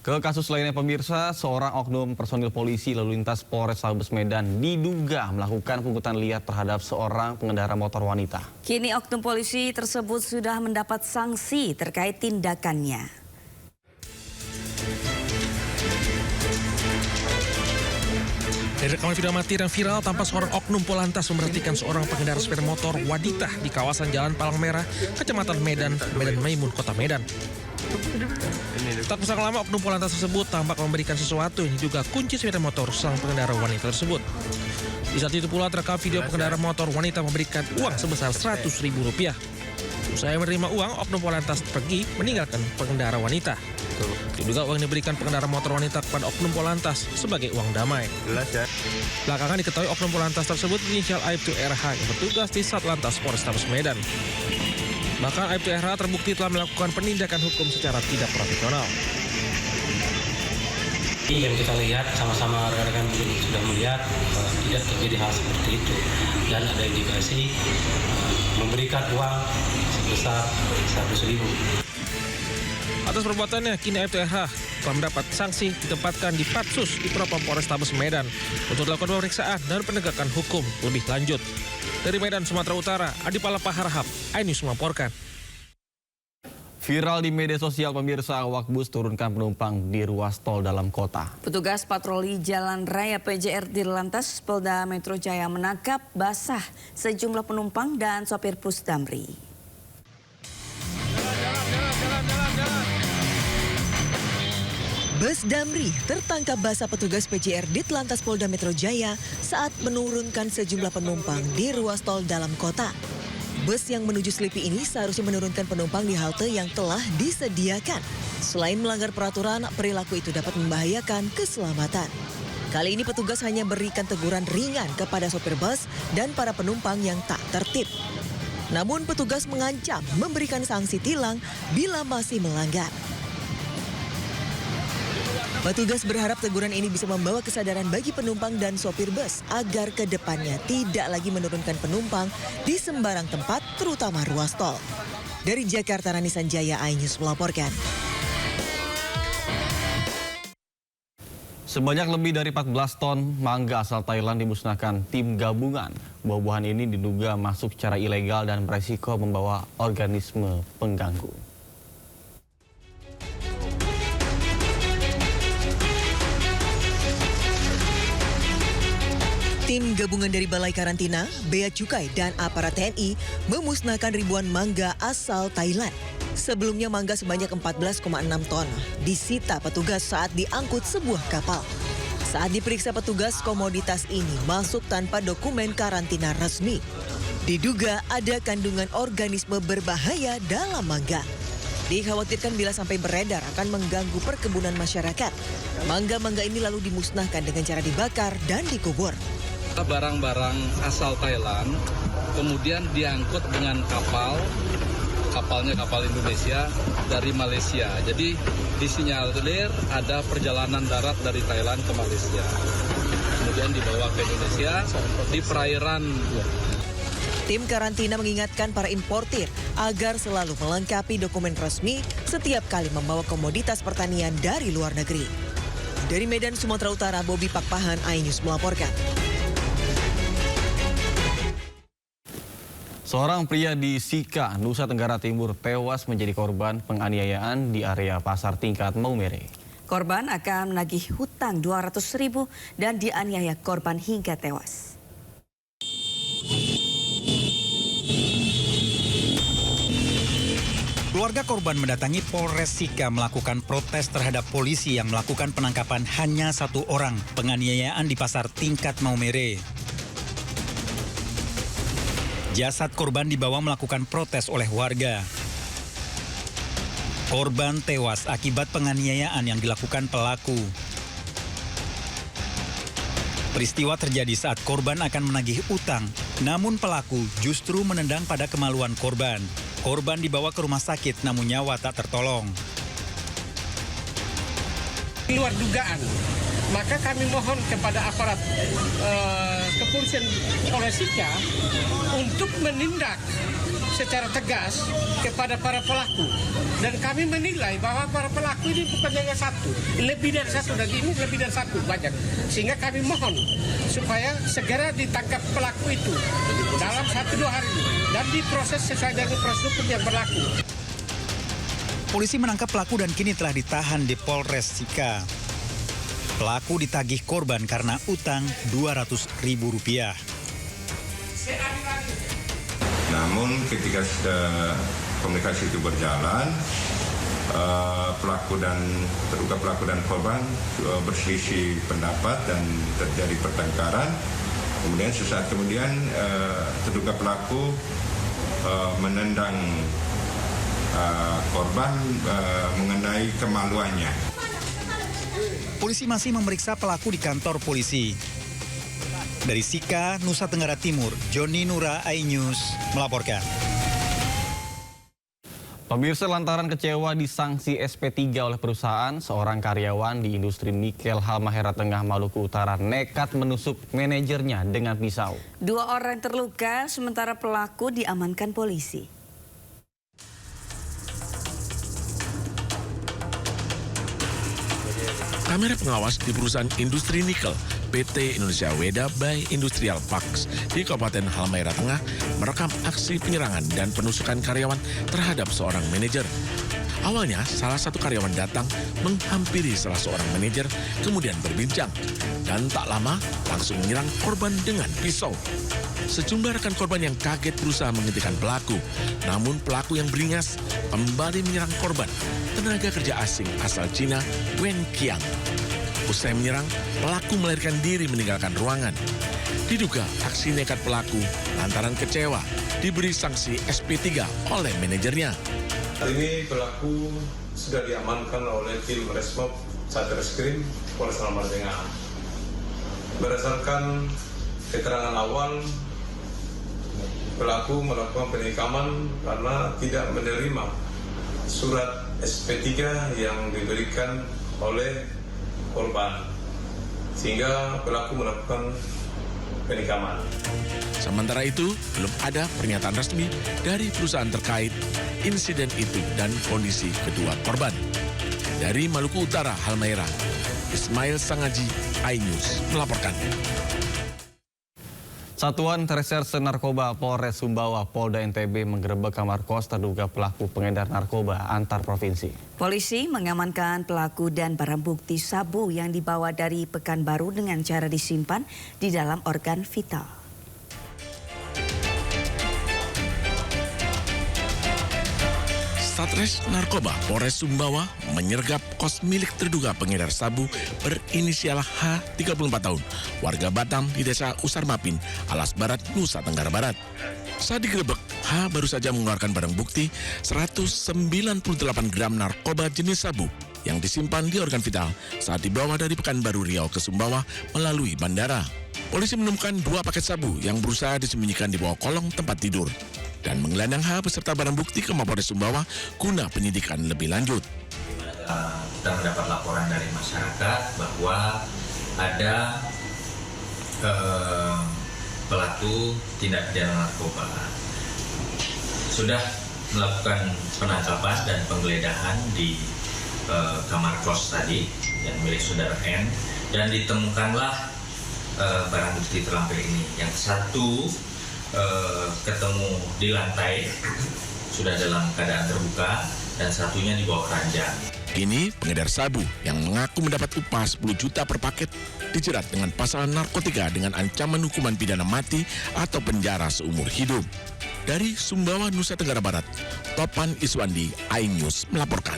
Ke kasus lainnya pemirsa, seorang oknum personil polisi lalu lintas Polrestabes Medan diduga melakukan pungutan liar terhadap seorang pengendara motor wanita. Kini oknum polisi tersebut sudah mendapat sanksi terkait tindakannya. Dari rekaman video amatir yang viral, tampak seorang oknum Polantas memberhentikan seorang pengendara sepeda motor wanita di kawasan Jalan Palang Merah, Kecamatan Medan Maimun, Kota Medan. Tak usah lama, oknum Polantas tersebut tampak memberikan sesuatu yang diduga kunci sepeda motor sang pengendara wanita tersebut. Di saat itu pula terekam video pengendara motor wanita memberikan uang sebesar Rp100.000. Usai menerima uang, oknum Polantas pergi meninggalkan pengendara wanita. Diduga uang yang diberikan pengendara motor wanita kepada oknum Polantas sebagai uang damai. Belakangan diketahui oknum Polantas tersebut berinisial Aibtu RH yang bertugas di Satlantas Polrestabes Medan. Bahkan Aibtu RH terbukti telah melakukan penindakan hukum secara tidak profesional. Yang kita lihat sama-sama rekan-rekan sudah melihat tidak terjadi hal seperti itu, dan ada indikasi memberikan uang sebesar Rp100.000. Atas perbuatannya, kini Aibtu RH telah mendapat sanksi ditempatkan di Patsus di Propam Polrestabes Medan untuk dilakukan pemeriksaan dan penegakan hukum lebih lanjut. Dari Medan, Sumatera Utara, Adi Palapa Harahap, iNews melaporkan. Viral di media sosial pemirsa, awak bus turunkan penumpang di ruas tol dalam kota. Petugas patroli Jalan Raya PJR Dirlantas Polda Metro Jaya menangkap basah sejumlah penumpang dan sopir bus Damri. Bus Damri tertangkap basah petugas PJR Ditlantas Polda Metro Jaya saat menurunkan sejumlah penumpang di ruas tol dalam kota. Bus yang menuju Selipi ini seharusnya menurunkan penumpang di halte yang telah disediakan. Selain melanggar peraturan, perilaku itu dapat membahayakan keselamatan. Kali ini petugas hanya berikan teguran ringan kepada sopir bus dan para penumpang yang tak tertib. Namun petugas mengancam memberikan sanksi tilang bila masih melanggar. Petugas berharap teguran ini bisa membawa kesadaran bagi penumpang dan sopir bus agar ke depannya tidak lagi menurunkan penumpang di sembarang tempat, terutama ruas tol. Dari Jakarta, Rani Sanjaya, iNews melaporkan. Sebanyak lebih dari 14 ton mangga asal Thailand dimusnahkan tim gabungan. Buah-buahan ini diduga masuk secara ilegal dan beresiko membawa organisme pengganggu. Tim gabungan dari Balai Karantina, Bea Cukai, dan aparat TNI memusnahkan ribuan mangga asal Thailand. Sebelumnya mangga sebanyak 14,6 ton disita petugas saat diangkut sebuah kapal. Saat diperiksa petugas, komoditas ini masuk tanpa dokumen karantina resmi. Diduga ada kandungan organisme berbahaya dalam mangga. Dikhawatirkan bila sampai beredar akan mengganggu perkebunan masyarakat. Mangga-mangga ini lalu dimusnahkan dengan cara dibakar dan dikubur. Barang-barang asal Thailand kemudian diangkut dengan kapalnya kapal Indonesia dari Malaysia. Jadi disinyalir ada perjalanan darat dari Thailand ke Malaysia. Kemudian dibawa ke Indonesia di perairan. Tim karantina mengingatkan para importir agar selalu melengkapi dokumen resmi setiap kali membawa komoditas pertanian dari luar negeri. Dari Medan, Sumatera Utara, Bobi Pakpahan, iNews melaporkan. Seorang pria di Sika, Nusa Tenggara Timur tewas menjadi korban penganiayaan di area Pasar Tingkat Maumere. Korban akan menagih hutang Rp200.000 dan dianiaya korban hingga tewas. Keluarga korban mendatangi Polres Sika melakukan protes terhadap polisi yang melakukan penangkapan hanya satu orang penganiayaan di Pasar Tingkat Maumere. Jasad korban dibawa melakukan protes oleh warga. Korban tewas akibat penganiayaan yang dilakukan pelaku. Peristiwa terjadi saat korban akan menagih utang, namun pelaku justru menendang pada kemaluan korban. Korban dibawa ke rumah sakit namun nyawa tak tertolong. Luar dugaan, maka kami mohon kepada aparat kepolisian Polres Sika untuk menindak secara tegas kepada para pelaku. Dan kami menilai bahwa para pelaku ini bukan hanya satu, lebih dari satu, dan ini lebih dari satu, banyak. Sehingga kami mohon supaya segera ditangkap pelaku itu dalam 1-2 hari dan diproses sesuai dengan prosedur hukum yang berlaku. Polisi menangkap pelaku dan kini telah ditahan di Polres Sika. Pelaku ditagih korban karena utang Rp200.000. Namun ketika komunikasi itu berjalan, terduga pelaku dan korban berselisih pendapat dan terjadi pertengkaran. Kemudian sesaat kemudian terduga pelaku menendang korban mengenai kemaluannya. Polisi masih memeriksa pelaku di kantor polisi. Dari Sika, Nusa Tenggara Timur, Joni Nura, iNews melaporkan. Pemirsa, lantaran kecewa disanksi SP3 oleh perusahaan, seorang karyawan di industri nikel Halmahera Tengah, Maluku Utara nekat menusuk manajernya dengan pisau. 2 orang terluka, sementara pelaku diamankan polisi. Kamera pengawas di perusahaan industri nikel PT Indonesia Weda by Industrial Parks di Kabupaten Halmahera Tengah merekam aksi penyerangan dan penusukan karyawan terhadap seorang manajer. Awalnya, salah satu karyawan datang menghampiri salah seorang manajer, kemudian berbincang. Dan tak lama, langsung menyerang korban dengan pisau. Sejumlah rekan korban yang kaget berusaha menghentikan pelaku. Namun pelaku yang beringas kembali menyerang korban, tenaga kerja asing asal Cina, Wen Qiang. Usai menyerang, pelaku melarikan diri meninggalkan ruangan. Diduga aksi nekat pelaku lantaran kecewa diberi sanksi SP3 oleh manajernya. Hari ini pelaku sudah diamankan oleh tim Resmob Satreskrim Polres Halmahera Tengah. Berdasarkan keterangan awal, pelaku melakukan penikaman karena tidak menerima surat SP3 yang diberikan oleh korban, sehingga pelaku melakukan penikaman. Sementara itu, belum ada pernyataan resmi dari perusahaan terkait insiden itu dan kondisi kedua korban. Dari Maluku Utara, Halmahera, Ismail Sangaji, iNews melaporkan. Satuan Reserse Narkoba Polres Sumbawa, Polda NTB menggerebek kamar kos terduga pelaku pengedar narkoba antar provinsi. Polisi mengamankan pelaku dan barang bukti sabu yang dibawa dari Pekanbaru dengan cara disimpan di dalam organ vital. Satres Narkoba Polres Sumbawa menyergap kos milik terduga pengedar sabu berinisial H, 34 tahun, warga Batam di Desa Usarmapin, Alas Barat, Nusa Tenggara Barat. Saat digerebek, H baru saja mengeluarkan barang bukti 198 gram narkoba jenis sabu yang disimpan di organ vital saat dibawa dari Pekanbaru Riau ke Sumbawa melalui bandara. Polisi menemukan 2 paket sabu yang berusaha disembunyikan di bawah kolong tempat tidur dan menggelandang H beserta barang bukti ke Mapolres Sumbawa guna penyidikan lebih lanjut. Kita mendapat laporan dari masyarakat bahwa ada pelaku tindak pidana narkoba sudah melakukan penangkapan dan penggeledahan di kamar kos tadi yang milik saudara N, dan ditemukanlah barang bukti terlampir ini. Yang satu ketemu di lantai, sudah dalam keadaan terbuka, dan satunya di bawah ranjang. Kini pengedar sabu yang mengaku mendapat upah 10 juta per paket dijerat dengan pasal narkotika dengan ancaman hukuman pidana mati atau penjara seumur hidup. Dari Sumbawa, Nusa Tenggara Barat, Topan Iswandi, iNews melaporkan.